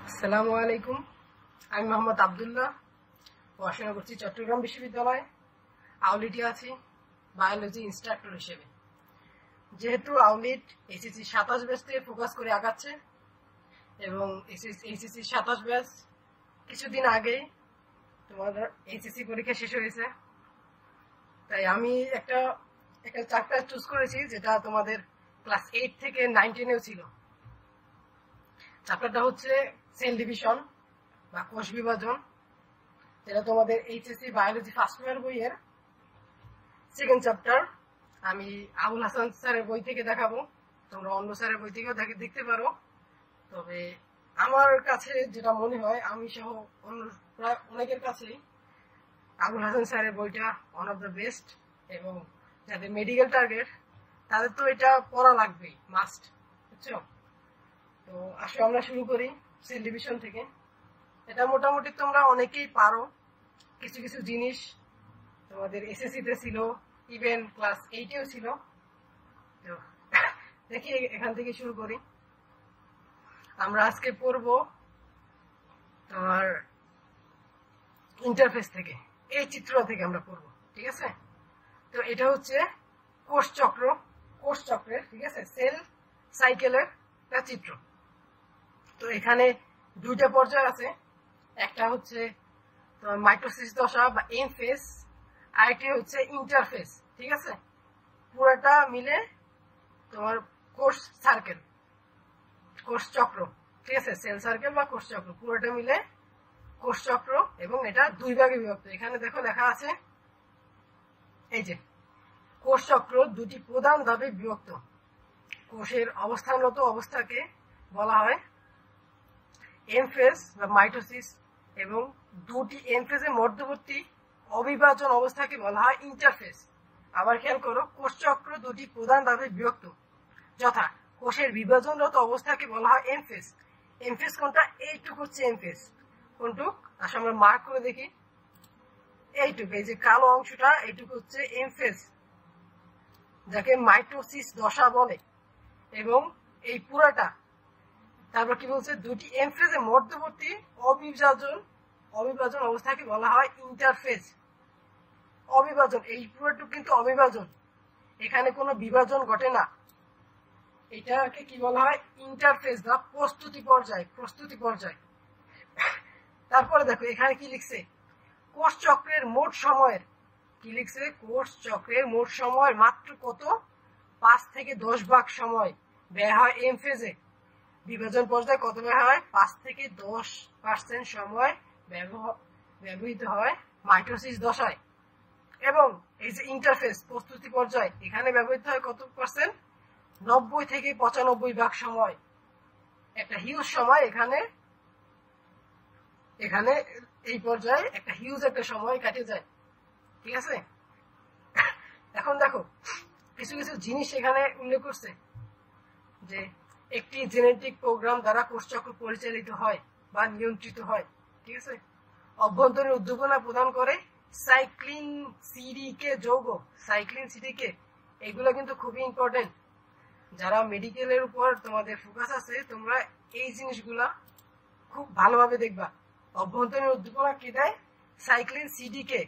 আসসালামু আলাইকুম। আমি মোহাম্মদ আব্দুল্লাহ, পড়াশোনা করছি চট্টগ্রাম বিশ্ববিদ্যালয়ে। আউলিটে আছি বায়োলজি ইনস্ট্রাক্টর হিসেবে। যেহেতু আউলিট এইচএসসি 27 ব্যাচকে ফোকাস করে আগাচ্ছে এবং এইচএসসি 27 ব্যাচ কিছুদিন আগেই তোমাদের এইচএসসি পরীক্ষা শেষ হয়েছে, তাই আমি একটা চ্যাপ্টার চুজ করেছি যেটা তোমাদের ক্লাস 8 থেকে 9 10-এও ছিল। চ্যাপ্টারটা হচ্ছে সেল ডিভিশন বা কোষ বিভাজন, যেটা তোমাদের এইচএসসি বায়োলজি ফার্স্ট ইয়ার বইয়ের সেকেন্ড চ্যাপ্টার। আমি আবুল হাসান স্যারের বই থেকে দেখাবো, তোমরা অন্য স্যারের বই থেকেও দেখতে পারো। তবে আমার কাছে যেটা মনে হয়, আমি সহ অন্য প্রায় অনেকের কাছেই আবুল হাসান স্যারের বইটা ওয়ান অফ দ্য বেস্ট, এবং যাদের মেডিকেল টার্গেট তাদের তো এটা পড়া লাগবেই, মাস্ট, বুঝছো? তো আসলে আমরা শুরু করি সেল ডিভিশন থেকে। এটা মোটামুটি তোমরা অনেকেই পারো, কিছু কিছু জিনিস তোমাদের এসএসসি তে ছিল, ইভেন ক্লাস 8-এও ছিল। তো দেখি এখান থেকে শুরু করি। আমরা আজকে পড়বো তোমার ইন্টারফেস থেকে, এই চিত্র থেকে আমরা পড়বো, ঠিক আছে? তো এটা হচ্ছে কোষ চক্রের, ঠিক আছে, সেল সাইকেলের একটা চিত্র। তো এখানে দুইটা পর্যায় আছে, একটা হচ্ছে তোমার মাইটোসিস দশা বা এম ফেজ, আরেকটি হচ্ছে ইন্টারফেজ, ঠিক আছে? পুরোটা মিলে তোমার কোষ সার্কেল, কোষ চক্র, ঠিক আছে, সেল সার্কেল বা কোষ চক্র, পুরোটা মিলে কোষ চক্র, এবং এটা দুই ভাগে বিভক্ত। এখানে দেখো লেখা আছে, এই যে কোষ চক্র দুটি প্রধান ধাপে বিভক্ত। কোষের অবস্থানরত অবস্থাকে বলা হয় এম ফেজ বা মাইটোসিস, এবং দুটি এম ফেজের মধ্যবর্তী অবিভাজন অবস্থাকে বলা হয় ইন্টারফেজ। আবার খেয়াল করো, কোষ চক্র দুটি প্রধান ধাপে বিভক্ত, যথা কোষের বিভাজনরত অবস্থাকে বলা হয় এম ফেজ। এম ফেজ কোনটা? এইটুক হচ্ছে এম ফেজ। কোনটুক? আসলে আমরা মার্ক করে দেখি, এইটুক, এই যে কালো অংশটা, এইটুকু হচ্ছে এম ফেজ, যাকে মাইটোসিস দশা বলে। এবং এই পুরাটা, তারপর কি বলছে, দুটি এম ফেজের মধ্যবর্তী অবিভাজন অবস্থাকে বলা হয় ইন্টারফেজ। অবিভাজন, এই পুরোটুকু কিন্তু অবিভাজন, এখানে কোনো বিভাজন ঘটে না। এটাকে কি বলা হয়? ইন্টারফেজ বা প্রস্তুতি পর্যায়। তারপরে দেখো এখানে কি লিখছে, কোষ চক্রের মোট সময়ের, কি লিখছে, কোষ চক্রের মোট সময়ের মাত্র কত? 5 থেকে 10 ভাগ সময় ব্যয় হয় এম ফেজে। বিভাজন পর্যায়ে কত ব্যয় হয়? 5 থেকে 10% সময় ব্যবহৃত হয় মাইটোসিস দশায়। এবং এই যে ইন্টারফেজ প্রস্তুতি পর্যায়, এখানে ব্যবহৃত হয় কত পার্সেন্ট? 90 থেকে 95 ভাগ সময়। একটা হিউজ সময় এখানে এই পর্যায়ে একটা হিউজ একটা সময় কাটে যায়, ঠিক আছে? এখন দেখো কিছু কিছু জিনিস এখানে উল্লেখ করছে, যে একটি জেনেটিক প্রোগ্রাম দ্বারা কোষচক্র পরিচালিত হয় বা নিয়ন্ত্রিত হয়, ঠিক আছে? অভ্যন্তরীণ উদ্দীপনা প্রদান করে সাইক্লিন সিডিকে যৌগ, এগুলো কিন্তু খুবই ইম্পর্টেন্ট। যারা মেডিকেলের উপর তোমাদের ফোকাস আছে, তোমরা এই জিনিসগুলা খুব ভালোভাবে দেখবা। অভ্যন্তরীণ উদ্দীপনা কি দেয়? সাইক্লিন সিডিকে।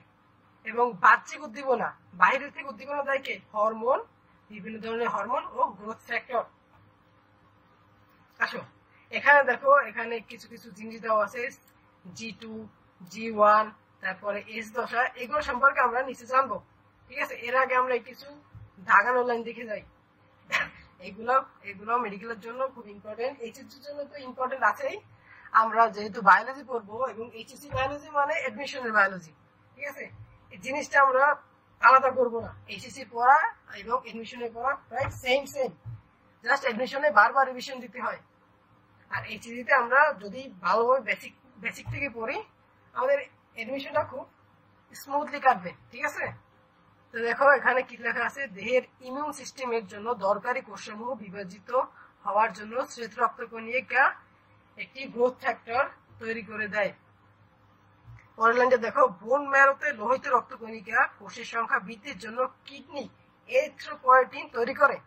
এবং বাহ্যিক উদ্দীপনা, বাইরের থেকে উদ্দীপনা দেয় কে? হরমোন, বিভিন্ন ধরনের হরমোন ও গ্রোথ ফ্যাক্টর। আসো এখানে দেখো, এখানে কিছু কিছু জিনিস দেওয়া আছে, G2, G1, তারপরে এস দশা, এগুলো সম্পর্কে আমরা নিচে জানবো, ঠিক আছে? এর আগে আমরা কিছু দাগানো লাইন দেখে যাই। এগুলো মেডিকেলের জন্য খুব ইম্পর্টেন্ট, এইচএসসির জন্য তো ইম্পর্টেন্ট আছেই। আমরা যেহেতু বায়োলজি পড়বো, এবং এইচএসসি বায়োলজি মানে এডমিশনের বায়োলজি, ঠিক আছে? এই জিনিসটা আমরা আলাদা করবো না। এইচএসসি পড়া এবং এডমিশনের পড়া প্রায় সেম, জাস্ট এডমিশনে বারবার রিভিশন দিতে হয়। আর এইচএসসিতে আমরা যদি ভালোভাবে বেসিক থেকে পড়ি, আমাদের এডমিশনটা খুব স্মুথলি কাটবে, ঠিক আছে? তো দেখো এখানে কি লেখা আছে, দেহের ইমিউন সিস্টেমের জন্য দরকারি কোষসমূহ বিভাজিত হওয়ার জন্য শ্বেত রক্তকণিকা একটি গ্রোথ ফ্যাক্টর তৈরি করে দেয়। পরের লাইনটা দেখো, বোন ম্যারোতে লোহিত রক্তকণিকা কোষের সংখ্যা বৃদ্ধির জন্য কিডনি এরিথ্রোপয়েটিন তৈরি করে।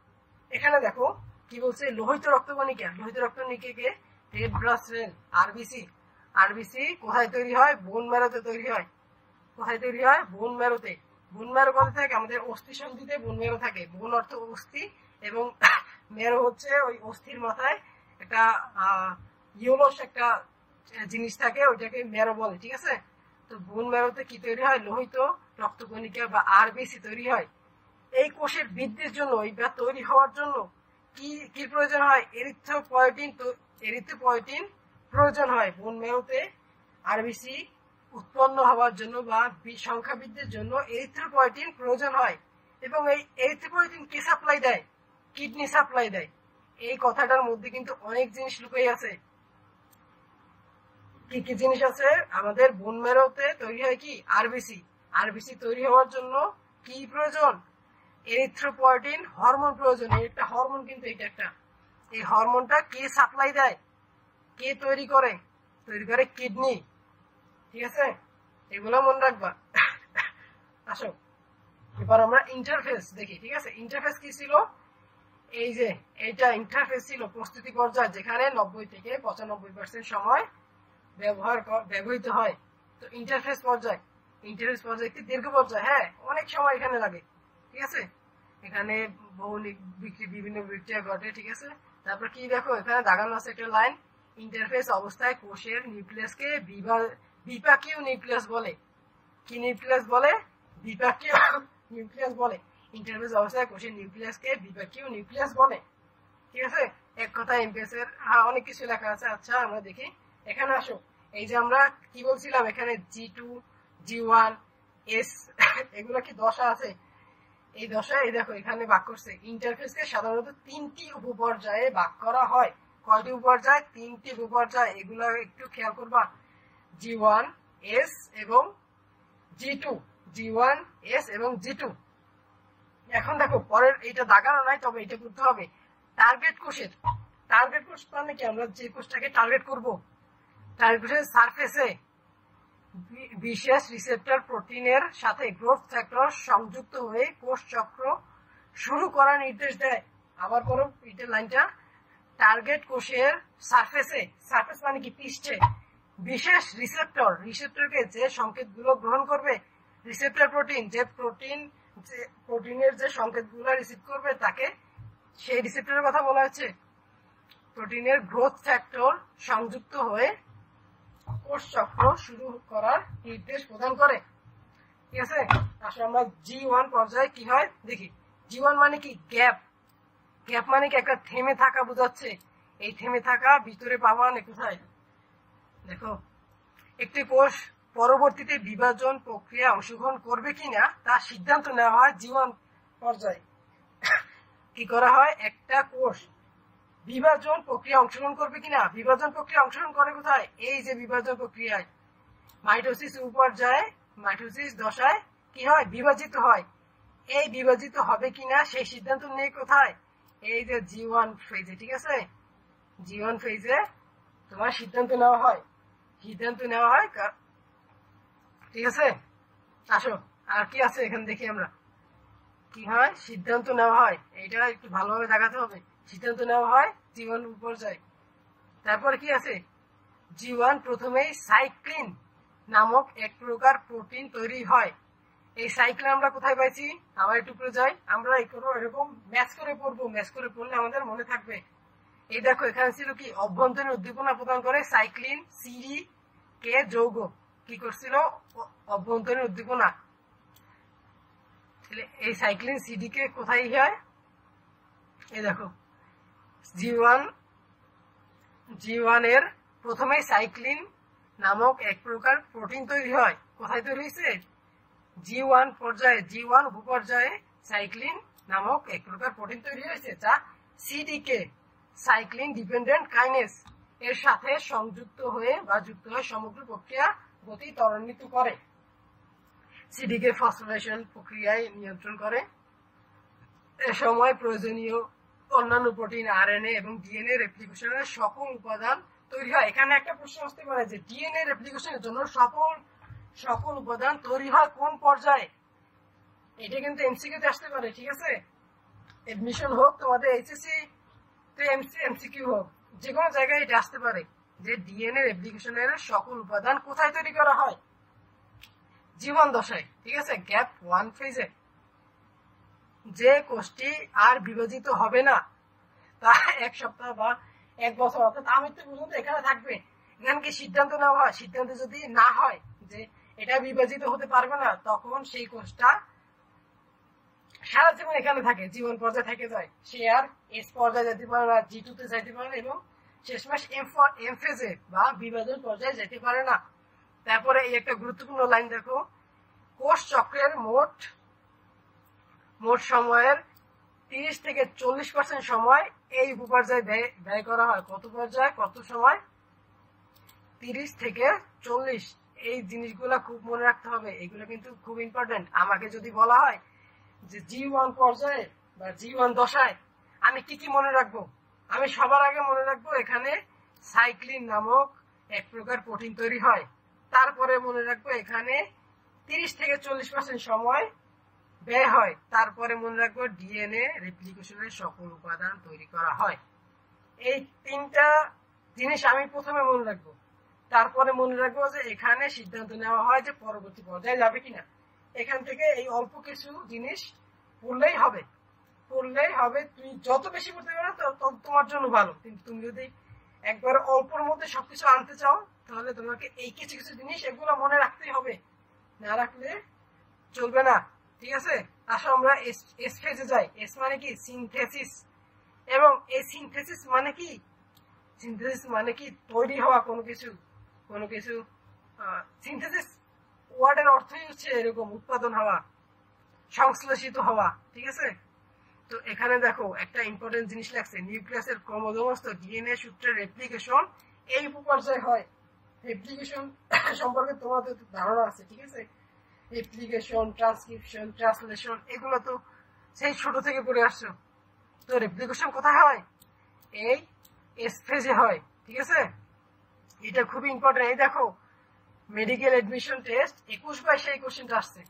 এখানে দেখো কি বলছে, লোহিত রক্তকণিকাকে red blood cell, RBC. RBC কোথায় তৈরি হয়? বোন ম্যারোতে তৈরি হয়। কোথায় তৈরি হয়? বোন ম্যারোতে। বোন ম্যারো কোথায় থাকে? আমাদের অস্থি সন্ধিতে বোন ম্যারো থাকে। বোন অর্থ অস্থি এবং ম্যারো হচ্ছে ওই অস্থির মাথায় একটা ইউলোস একটা জিনিস থাকে, ওইটাকে ম্যারো বলে। ঠিক আছে, তো বোন ম্যারোতে কি তৈরি হয়? লোহিত রক্তকণিকা বা আরবিসি তৈরি হয়। এই কোষের বৃদ্ধির জন্য, এইটা তৈরি হওয়ার জন্য কি কি প্রয়োজন হয়? এরিথ্রোপয়েটিন। তো এরিথ্রোপয়েটিন প্রয়োজন হয় বোন ম্যারোতে আরবিসি উৎপন্ন হওয়ার জন্য বা সংখ্যা বৃদ্ধির জন্য এরিথ্রোপয়েটিন প্রয়োজন হয়। এবং এই এরিথ্রোপয়েটিন কি সাপ্লাই দেয়? কিডনি সাপ্লাই দেয়। এই কথাটার মধ্যে কিন্তু অনেক জিনিস লুকিয়ে আছে। কি কি জিনিস আছে? আমাদের বোন ম্যারোতে তৈরি হয় কি? আরবিসি। আরবিসি তৈরি হওয়ার জন্য কি প্রয়োজন? এরিথ্রোপয়েটিন হরমোন প্রয়োজন। একটা হরমোন, কিন্তু এটা একটা, এই হরমোনটা কে সাপ্লাই দেয়? কে তৈরি করে? তৈরি করে কিডনি। ঠিক আছে, এগুলো মনে রাখবা। আসো এবার আমরা ইন্টারফেস দেখি। ঠিক আছে, ইন্টারফেস কি ছিল? এই যে এইটা ইন্টারফেস ছিল প্রস্তুতি পর্যায়, যেখানে 90 থেকে 95% সময় ব্যবহৃত হয়। তো ইন্টারফেস পর্যায়, ইন্টারফেস পর্যায় একটি দীর্ঘ পর্যায়। হ্যাঁ, অনেক সময় এখানে লাগে। ঠিক আছে, এখানে বিভিন্ন বিক্রিয়া ঘটে। ঠিক আছে, তারপর কি দেখো, এখানে দাগানো আছে একটা লাইন। ইন্টারফেস অবস্থায় কোষের নিউক্লিয়াসকে বিপাকীয় নিউক্লিয়াস বলে। কি নিউক্লিয়াস বলে? বিপাকীয় নিউক্লিয়াস বলে। ইন্টারফেস অবস্থায় কোষের নিউক্লিয়াসকে বিপাকীয় নিউক্লিয়াস বলে। ঠিক আছে, এক কথা এমপিএস এর অনেক কিছু লেখা আছে। আচ্ছা আমরা দেখি, এখানে আসো। এই যে আমরা কি বলছিলাম, এখানে G2, G1, S এগুলো কি দশা আছে? এই দশায় এই দেখো এখানে ভাগ করছে। ইন্টারফেসকে সাধারণত 3টি উপপর্যায়ে ভাগ করা হয়। কয়টি উপপর্যায়? 3টি উপপর্যায়। এগুলো একটু খেয়াল করবা। G1, S এবং G2, G1, S এবং G2। এখন দেখো পরের, এইটা দাগানো নাই, তবে এটা করতে হবে। টার্গেট কোষের, টার্গেট কোষ মানে কি? আমরা যে কোষটাকে টার্গেট করব, টার্গেট কোষের সারফেসে বিশেষ রিসেপ্টর প্রোটিনের সাথে গ্রোথ ফ্যাক্টর সংযুক্ত হয়ে কোষ চক্র শুরু করার নির্দেশ দেয়। আবার করো এটা লাইনটা। টার্গেট কোষের সারফেসে, সারফেস মানে কি? পৃষ্ঠে বিশেষ রিসেপ্টর, রিসেপ্টরকে যে সংকেতগুলো গ্রহণ করবে, রিসেপ্টর প্রোটিন, যে প্রোটিনের যে সংকেতগুলো রিসিভ করবে তাকে, সেই রিসেপ্টরের কথা বলা হচ্ছে। প্রোটিনের গ্রোথ ফ্যাক্টর সংযুক্ত হয়ে কোষ চক্র শুরু করার নির্দেশ প্রদান করে। ঠিক আছে, আসলে আমরা G1 পর্যায়ে কি হয় দেখি। G1 মানে কি? গ্যাপ। গ্যাপ মানে কি? একটা থেমে থাকা বোঝাচ্ছে। এই থেমে থাকা ভিতরে পাওয়া না কোথায়? দেখো, একটি কোষ পরবর্তীতে বিভাজন প্রক্রিয়া অংশগ্রহণ করবে কিনা তা সিদ্ধান্ত নেওয়া হয় G1 পর্যায়ে। কি করা হয়? একটা কোষ বিভাজন প্রক্রিয়া অংশগ্রহণ করবে কিনা, বিভাজন প্রক্রিয়া অংশগ্রহণ করে কোথায়? এই যে বিভাজন প্রক্রিয়ায়, মাইটোসিস পর্যায়ে, মাইটোসিস দশায় কি হয়? বিভাজিত হয়। এই বিভাজিত হবে কিনা সেই সিদ্ধান্ত নেই কোথায়? এই যে G1 ফেজে। ঠিক আছে, G1 ফেজে তোমার সিদ্ধান্ত নেওয়া হয়, সিদ্ধান্ত নেওয়া হয়। ঠিক আছে, আসো আর কি আছে এখানে দেখি আমরা। কি হয়? সিদ্ধান্ত নেওয়া হয়। এটা একটু ভালোভাবে দেখাতে হবে। সিদ্ধান্ত নেওয়া হয় G1 পর্যায়ে। তারপর কি আছে? G1 প্রথমেই সাইক্লিন নামক এক প্রকার প্রোটিন তৈরি হয়। এই সাইক্লিন আমরা কোথায় পাইছি? আবার একটু করে যাই, আমরা এরকম ম্যাচ করে পড়বো। ম্যাচ করে পড়লে আমাদের মনে থাকবে। এই দেখো এখানে ছিল কি? অভ্যন্তরীণ উদ্দীপনা প্রদান করে সাইক্লিন সিডি কে যৌগ। কি করছিল? অভ্যন্তরীণ উদ্দীপনা। এই সাইক্লিন সিডি কে কোথায় হয়? এই দেখো G1 এর প্রথমে সাইক্লিন নামক এক প্রকার প্রোটিন তৈরি হয়। কোথায় তৈরি হয়েছে? G1 পর্যায়ে, G1 উপপর্যায়ে সাইক্লিন নামক এক প্রকার প্রোটিন তৈরি হয়েছে, যা সিডিকে, সাইক্লিন ডিপেন্ডেন্ট কাইনেজ এর সাথে সংযুক্ত হয়ে বা যুক্ত হয়ে সমগ্র প্রক্রিয়া গতি ত্বরান্বিত করে। সিডিকে ফসফোরাইলেশন প্রক্রিয়ায় নিয়ন্ত্রণ করে। এ সময় প্রয়োজনীয় অন্যান্য প্রোটিন, আরএনএ এবং ডিএনএ রেপ্লিকেশনের সকল উপাদান তৈরি হয়। এখানে একটা প্রশ্ন আসতে পারে যে ডিএনএ রেপ্লিকেশনের জন্য সকল উপাদান তৈরি হয় কোন পর্যায়ে? এটা কিন্তু এমসিকিউ তে আসতে পারে। ঠিক আছে, এডমিশন হোক তোমাদের এইচএসসি তে এমসিকিউ হোক, যে কোনো জায়গায় এটা আসতে পারে যে ডিএনএ রেপ্লিকেশনের সকল উপাদান কোথায় তৈরি করা হয়? জীবন দশায়, ঠিক আছে, গ্যাপ 1 ফেজে। যে কোষটি আর বিভাজিত হবে না তা 1 সপ্তাহ বা 1 বছর অর্থাৎ আমৃত্যু পর্যন্ত এখানে থাকবে। এখানে কি সিদ্ধান্ত নেওয়া হয়? সিদ্ধান্ত যদি না হয় যে এটা বিভাজিত হতে পারবে না, তখন সেই কোষটা সারা জীবন এখানে থাকে, জীবন পর্যায়ে থেকে যায়। সে আর এস পর্যায়ে যেতে পারে না, G2 তে যাইতে পারে না, এবং শেষমেশ এম ফেজে বা বিভাজন পর্যায়ে যেতে পারে না। তারপরে এই একটা গুরুত্বপূর্ণ লাইন দেখো, কোষ চক্রের মোট সময়ের 30 থেকে 40% সময় এই উপপর্যায়ে ব্যয় করা হয়। কত পর্যায়ে, কত সময়? 30 থেকে 40। এই জিনিসগুলা খুব মনে রাখতে হবে, এগুলো কিন্তু খুব ইম্পর্টেন্ট। আমাকে যদি বলা হয় যে G1 পর্যায়ে বা G1 দশায় আমি কি কি মনে রাখবো, আমি সবার আগে মনে রাখবো এখানে সাইক্লিন নামক এক প্রকার প্রোটিন তৈরি হয়। তারপরে মনে রাখবো এখানে 30 থেকে 40% সময় ব্যয় হয়। তারপরে মনে রাখবো ডিএনএ রেপ্লিকেশনের সকল উপাদান তৈরি করা হয়। এই 3টা জিনিস আমি প্রথমে মনে রাখবো। তারপরে মনে রাখবো যে এখানে সিদ্ধান্ত নেওয়া হয় যে পরবর্তী পর্যায়ে যাবে কিনা। এখান থেকে এই অল্প কিছু জিনিস পড়লেই হবে। তুমি যত বেশি পড়তে পারো তত তোমার জন্য ভালো, কিন্তু তুমি যদি একবার অল্পর মধ্যে সবকিছু আনতে চাও তাহলে তোমাকে এই কিছু কিছু জিনিস এগুলো মনে রাখতেই হবে, না রাখলে চলবে না। ঠিক আছে, আসো আমরা এস ফেজে যাই। এস মানে কি? সিনথেসিস। এবং এই সিনথেসিস মানে কি? সিনথেসিস মানে কি? তৈরি হওয়া কোনো কিছু। সিনথেসিস ওয়ার্ডের অর্থই হচ্ছে এরকম, উৎপাদন হওয়া, সংশ্লেষিত হওয়া। ঠিক আছে, তো এখানে দেখো একটা ইম্পর্টেন্ট জিনিস লাগছে, নিউক্লিয়াসের ক্রোমোজোমস্থ ডিএনএ সূত্রের রেপ্লিকেশন এই উপপর্যায়ে হয়। রেপ্লিকেশন সম্পর্কে তোমাদের ধারণা আছে, ঠিক আছে? রেপ্লিকেশন, ট্রান্সক্রিপশন, ট্রান্সলেশন এগুলো তো সেই ছোট থেকে পড়ে আসছো। তো রেপ্লিকেশন কোথায় হয়? এই এস ফেজে হয়। ঠিক আছে, এটা খুবই ইম্পর্টেন্ট। এই দেখো মেডিকেল এডমিশন টেস্ট 21/22 এই কোশ্চেনটা আসছে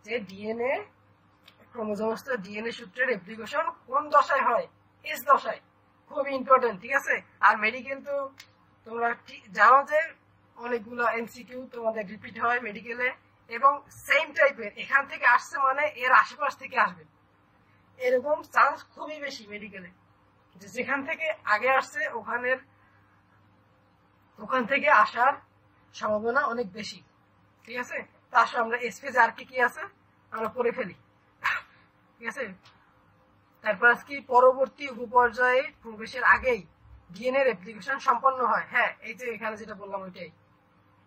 যে ডিএনএ ক্রোমোজোমস্থ ডিএনএ সূত্রের রেপ্লিকেশন কোন দশায় হয়? এস দশায়। খুবই ইম্পর্টেন্ট। ঠিক আছে, আর মেডিকেল তো তোমরা জানো যে অনেকগুলো এমসিকিউ তোমাদের রিপিট হয় মেডিকেলে, এবং সেম টাইপের এখান থেকে আসছে মানে এর আশেপাশ থেকে আসবে, এরকম চান্স খুবই বেশি মেডিকেলে। যেখান থেকে আগে আসছে ওখান থেকে আসার সম্ভাবনা অনেক বেশি। ঠিক আছে, তা আসলে আমরা এস ফেজ আর কি আছে আমরা পড়ে ফেলি। ঠিক আছে, তারপর কি পরবর্তী উপপর্যায়ে প্রবেশের আগেই ডিএনএ রেপ্লিকেশন সম্পন্ন হয়। হ্যাঁ, এই যে এখানে যেটা বললাম ওইটাই।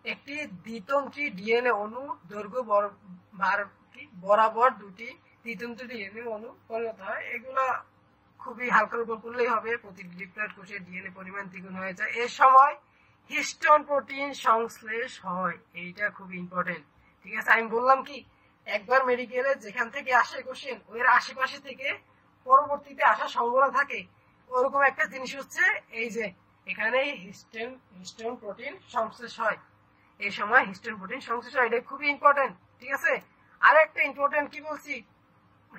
একটি দ্বিতন্ত্রী ডিএনএ অণু দৈর্ঘ্য বরাবর দুটি দ্বিতন্ত্রী ডিএনএ অণু পরিণত হয়। এগুলা খুবই হালকার উপর করলেই হবে। প্রতিটি ডিপ্লয়েড কোষের ডিএনএ পরিমাণ দ্বিগুণ হয়ে যায়। এর সময় হিস্টোন প্রোটিন সংশ্লেষ হয়। এইটা খুব ইম্পর্টেন্ট। ঠিক আছে, আমি বললাম কি একবার মেডিকেলে যেখান থেকে আসে কোশ্চেন ওর আশেপাশে থেকে পরবর্তীতে আসার সম্ভাবনা থাকে। ওরকম একটা জিনিস হচ্ছে এই যে এখানে হিস্টোন প্রোটিন সংশ্লেষ হয়। এই সময় হিস্টোন প্রোটিন সংশ্লেষ হয়, এটা খুবই ইম্পর্টেন্ট। ঠিক আছে, আর একটা ইম্পর্টেন্ট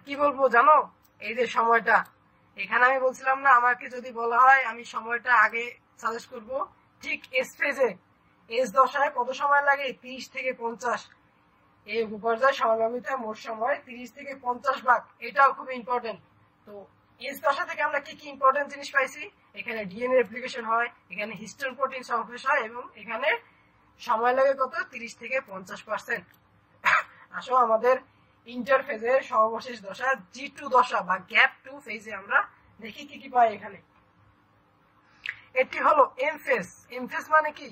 কি বলবো জানো? এই যে সময়টা, এখানে আমি বলছিলাম না আমাকে যদি বলা হয় আমি সময়টা আগে সাজেস্ট করব, ঠিক এস ফেজে এস দশায় কত সময় লাগে? 30 থেকে 50। এই উপপর্যায় সমগামিতা মোট সময় 30 থেকে 50 ভাগ। এটাও খুব ইম্পর্টেন্ট। তো এস দশা থেকে আমরা কি কি ইম্পর্টেন্ট জিনিস পাইছি? এখানে ডিএনএ রেপ্লিকেশন হয়, এখানে হিস্টোন প্রোটিন সংশ্লেষ হয়, এবং এখানে সময় লাগে কত? 30 থেকে 50%। আসো আমাদের ইন্টারফেজের সর্বশেষ দশা G2 দশা বা গ্যাপ 2 ফেজে আমরা দেখি কি কি পাই এখানে। এটি হলো এম ফেজ। এম ফেজ মানে কি?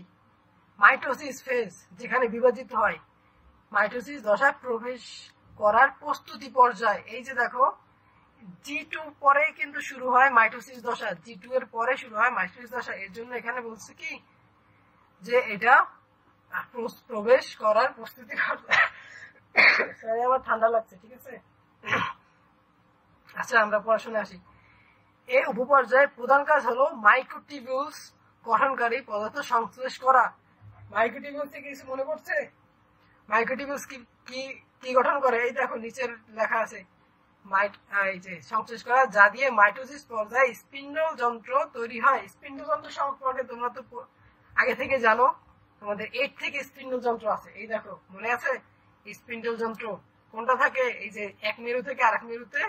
মাইটোসিস ফেজ, যেখানে বিভাজিত হয়। মাইটোসিস দশায় প্রবেশ করার প্রস্তুতি পর্যায়। এই যে দেখো G2 পরে কিন্তু শুরু হয় মাইটোসিস দশা, G2 এর পরে শুরু হয় মাইটোসিস দশা। এর জন্য এখানে বলছে কি যে এটা প্রবেশ করার প্রস্তুতি। আমার ঠান্ডা লাগছে। ঠিক আছে, আচ্ছা আমরা পড়াশোনায় আসি। এই উপপর্যায়ে প্রধান কাজ হলো মাইক্রোটিবিউলস গঠনকারী পদার্থ সংশ্লেষ করা। মাইক্রোটিবিউলস থেকে কিছু মনে পড়ছে? মাইক্রোটিবিউলস কি গঠন করে? এই দেখো নিচের লেখা আছে, এই যে সংশ্লেষ করা, যা দিয়ে মাইটোসিস পর্যায়ে স্পিন্ডল যন্ত্র তৈরি হয়। স্পিন্ডল যন্ত্র সম্পর্কে তোমরা তো আগে থেকে জানো, তোমাদের 8 থেকে স্পিন্ডল যন্ত্র আছে। এই দেখো মনে আছে স্পিন্ডল যন্ত্র কোনটা থাকে, এই যে এক মেরু থেকে আরেক মেরুতে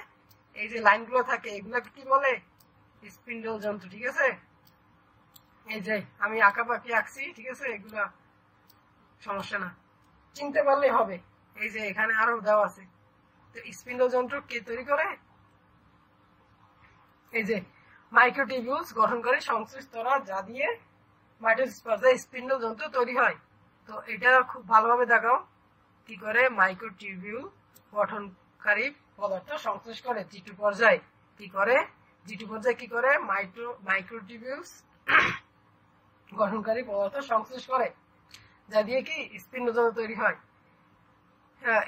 এই যে লাইনগুলো থাকে, এগুলাকে কি বলে? স্পিন্ডল যন্ত্র। ঠিক আছে, এই যে আমি আঁকাবাকি আঁকছি, ঠিক আছে, এগুলা সমস্যা না, চিনতে পারলেই হবে। এই যে এখানে আরো দেওয়া আছে। তো স্পিন্ডল যন্ত্র কে তৈরি করে? এই যে মাইক্রোটিবিউলস গঠন করে সংশ্লেষ স্তরা, যা দিয়ে মাইটোসিস পর্যায়ে স্পিন্ডল যন্ত্র তৈরি হয়। তো এটা খুব ভালোভাবে দেখাও কি করে মাইক্রোটিবিউল গঠনকারী পদার্থ সংশ্লেষ করে জিটু পর্যায়ে। কি করে জিটু পর্যায়ে কি করে মাইক্রোটিবিউলস গঠনকারী পদার্থ সংশ্লেষ করে, যা দিয়ে কি স্পিন্ডল যন্ত্র তৈরি হয়।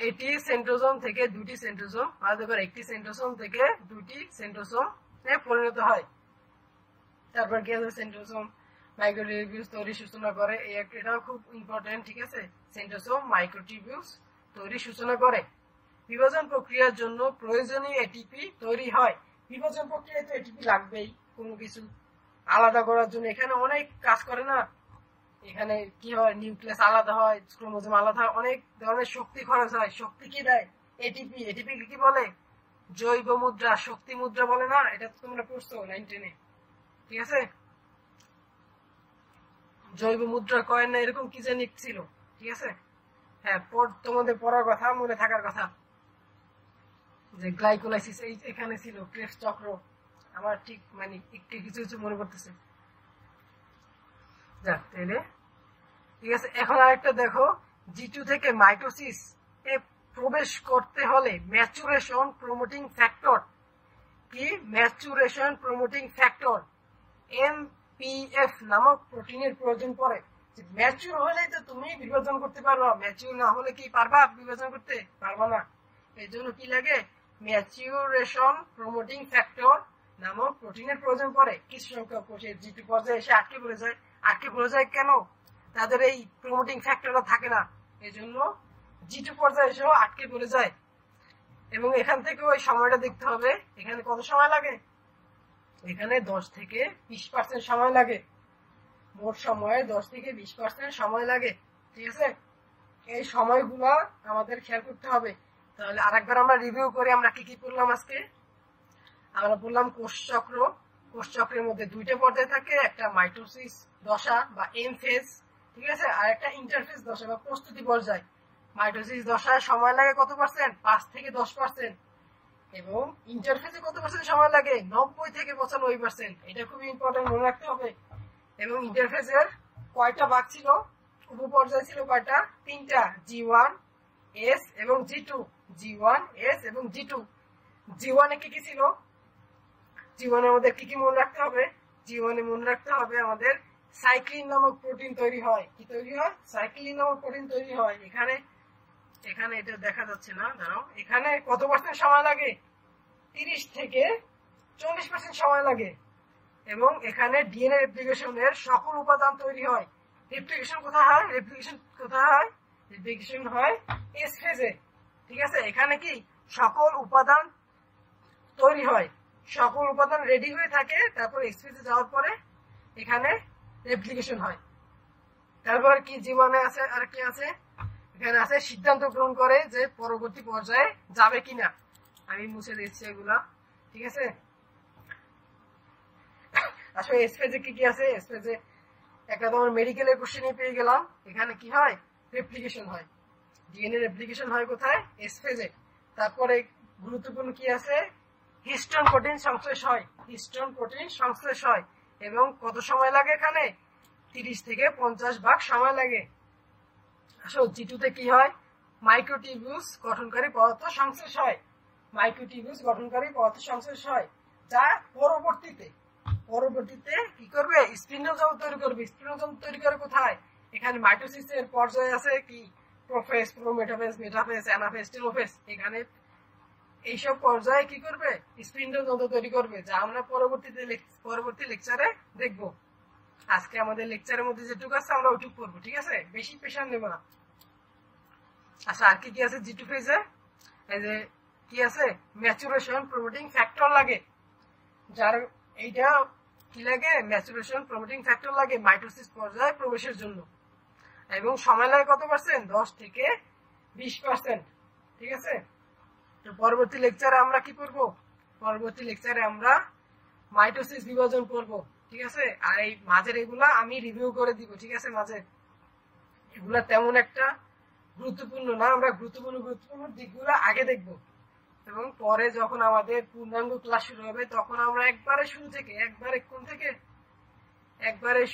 এটি সেন্ট্রোজোম থেকে দুটি সেন্ট্রোজোম, একটি সেন্ট্রোজোম থেকে দুটি সেন্ট্রোজোম পরিণত হয়। তারপর কি আছে সেন্ট্রোজোম মাইক্রোটিবিউলস তৈরি সূচনা করে, এটাও খুব ইম্পর্টেন্ট। ঠিক আছে, সেন্ট্রোজোম মাইক্রোটিবিউলস তৈরি সূচনা করে। বিভাজন প্রক্রিয়ার জন্য প্রয়োজনীয় এটিপি তৈরি হয়। বিভাজন প্রক্রিয়ায় তো এটিপি লাগবেই কোনো কিছু আলাদা করার জন্য। এখানে অনেক কাজ করে না, এখানে কি হয় নিউক্লিয়াস আলাদা হয়, ক্রোমোজোম আলাদা হয়, অনেক ধরনের শক্তি খরচ হয়। শক্তি কি দেয়? এটিপি। এটিপি কি বলে? জৈব মুদ্রা, শক্তি মুদ্রা বলে না? এটা তো তোমরা পড়ছো 9, 10-এ। ঠিক আছে, জৈব মুদ্রা কয়েন না এরকম কি জানি ছিল। ঠিক আছে, হ্যাঁ তোমাদের পড়ার কথা, মনে থাকার কথা যে গ্লাইকোলাইসিস এই এখানে ছিল, ক্রেবস চক্র, আমার ঠিক মানে একটু কিছু কিছু মনে করতেছে। যাক তাহলে ঠিক আছে। এখন আরেকটা দেখো, জিটু থেকে মাইটোসিস এ প্রবেশ করতে হলে ম্যাচুরেশন প্রমোটিং ফ্যাক্টর কি? ম্যাচুরেশন প্রমোটিং ফ্যাক্টর MPF নামক প্রোটিনের প্রয়োজন পড়ে। ম্যাচুর হলে তো তুমি বিভাজন করতে পারবা, ম্যাচুর না হলে কি পারবা বিভাজন করতে? পারবা না। এই জন্য কি লাগে? ম্যাচুরেশন প্রমোটিং ফ্যাক্টর নামক প্রোটিনের প্রয়োজন পড়ে। কিছু সংখ্যক কোষে জিটু পর্যায়ে এসে আটকে পড়ে যায়। আটকে পড়ে যায় কেন? তাদের এই প্রমোটিং ফ্যাক্টরটা থাকে না, এই জন্য জিটু পর্যায়ে এসেও আটকে পড়ে যায়। এবং এখান থেকে ওই সময়টা দেখতে হবে, এখানে কত সময় লাগে? এখানে 10 থেকে 20% সময় লাগে। মোট সময়ে 10 থেকে 20% সময় লাগে। ঠিক আছে, এই সময়গুলো আমাদের খেয়াল করতে হবে। তাহলে আরেকবার আমরা রিভিউ করি, আমরা কি কি করলাম আজকে। আমরা বললাম কোষচক্র। কোষচক্রের মধ্যে দুইটা পর্যায় থাকে, একটা মাইটোসিস দশা বা এম ফেজ, ঠিক আছে, আর একটা ইন্টারফেজ দশা বা প্রস্তুতি পর্যায়। মাইটোসিস দশায় সময় লাগে কত পার্সেন্ট? 5 থেকে 10%। এবং ইন্টারফেজে কত পার্সেন্ট সময় লাগে? 90 থেকে 95%। এটা খুবই ইম্পর্টেন্ট, মনে রাখতে হবে। এবং ইন্টারফেজের কয়টা ভাগ ছিল? উপপর্যায় ছিল কয়টা? 3টা, G1, S এবং G2। G1, S এবং G2। G1 এ কি কি ছিল? G1 এর মধ্যে কি কি মনে রাখতে হবে? G1 এ মনে রাখতে হবে আমাদের সাইক্লিন নামক প্রোটিন তৈরি হয়। কি তৈরি হয়? সাইক্লিন নামক প্রোটিন তৈরি হয়। এখানে এটা দেখা যাচ্ছে না, দাঁড়াও। এখানে কত পার্সেন্ট সময় লাগে? 30 থেকে 40% সময় লাগে। এবং এখানে ডিএনএ রেপ্লিকেশনের সকল উপাদান তৈরি হয়। রেপ্লিকেশন কোথায় হয়? রেপ্লিকেশন হয় এস ফেজে। ঠিক আছে, এখানে কি সকল উপাদান তৈরি হয়, সকল উপাদান রেডি হয়ে থাকে, তারপর এস ফেজে যাওয়ার পরে এখানে রেপ্লিকেশন হয়। তারপর কি জীবনে আছে আর কি আছে? এখানে আছে সিদ্ধান্ত গ্রহণ করে যে পরবর্তী পর্যায়ে যাবে কিনা। আমি মুছে দিচ্ছি এগুলা। ঠিক আছে, আসলে এস ফেজে কি কি আছে? এস ফেজে একটা তোমার মেডিকেলের কোশ্চেনে পেয়ে গেলাম। এখানে কি হয়? রেপ্লিকেশন হয়। ডিএনএ রেপ্লিকেশন হয় কোথায়? এস ফেজে। তারপরে গুরুত্বপূর্ণ কি আছে? হিস্টোন প্রোটিন সংশ্লেষ হয়। হিস্টোন প্রোটিন সংশ্লেষ হয়। এবং কত সময় লাগে এখানে? 30 থেকে 50 ভাগ সময় লাগে। আসলে জিটুতে কি হয়? মাইক্রোটিবিউলস গঠনকারী পদার্থ সংশ্লেষ হয়। মাইক্রোটিবিউলস গঠনকারী পদার্থ সংশ্লেষ হয়, যা পরবর্তীতে কি করবে? স্পিন্ডল যন্ত্র তৈরি করবে। স্পিন্ডল যন্ত্র তৈরি করে কোথায়? এখানে মাইটোসিসের পর্যায়ে আছে কি? Prophase, prometaphase, metaphase, anaphase, telophase. এখানে এইসব পর্যায়ে কি করবে? স্পিন্ডল যন্ত্র তৈরি করবে, যা আমরা পরবর্তী লেকচারে দেখব। আজকে আমাদের লেকচারের মধ্যে যেটুকু আছে আমরা ওইটুকু করবো। ঠিক আছে, বেশি প্রেশার নেব না। আচ্ছা, আর কি কি আছে জিটু ফেজে? এই যে কি আছে, ম্যাচুরেশন প্রমোটিং ফ্যাক্টর লাগে, যার এইটা কি লাগে, ম্যাচুরেশন প্রমোটিং ফ্যাক্টর লাগে মাইটোসিস পর্যায়ে প্রবেশের জন্য, এবং সময় লাগে কত পার্সেন্ট, 10 থেকে 20%। ঠিক আছে, তো পরবর্তী লেকচারে আমরা কি পড়বো, পরবর্তী লেকচারে আমরা মাইটোসিস বিভাজন পড়বো। ঠিক আছে, আর এই মাঝের এগুলা আমি রিভিউ করে দিব। ঠিক আছে, মাঝে এগুলা তেমন একটা গুরুত্বপূর্ণ না, আমরা গুরুত্বপূর্ণ দিকগুলো আগে দেখব, এবং পরে যখন আমাদের পূর্ণাঙ্গ ক্লাস শুরু হবে তখন আমরা একবারে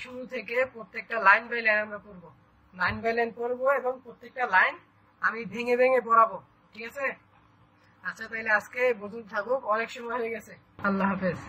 শুরু থেকে প্রত্যেকটা লাইন বাই লাইন আমরা পড়বো, লাইন বাই লাইন পড়বো, এবং প্রত্যেকটা লাইন আমি ভেঙে ভেঙে পড়াবো। ঠিক আছে, আচ্ছা তাইলে আজকে বুঝুন থাকুক, অনেক সময় হয়ে গেছে। আল্লাহ হাফেজ।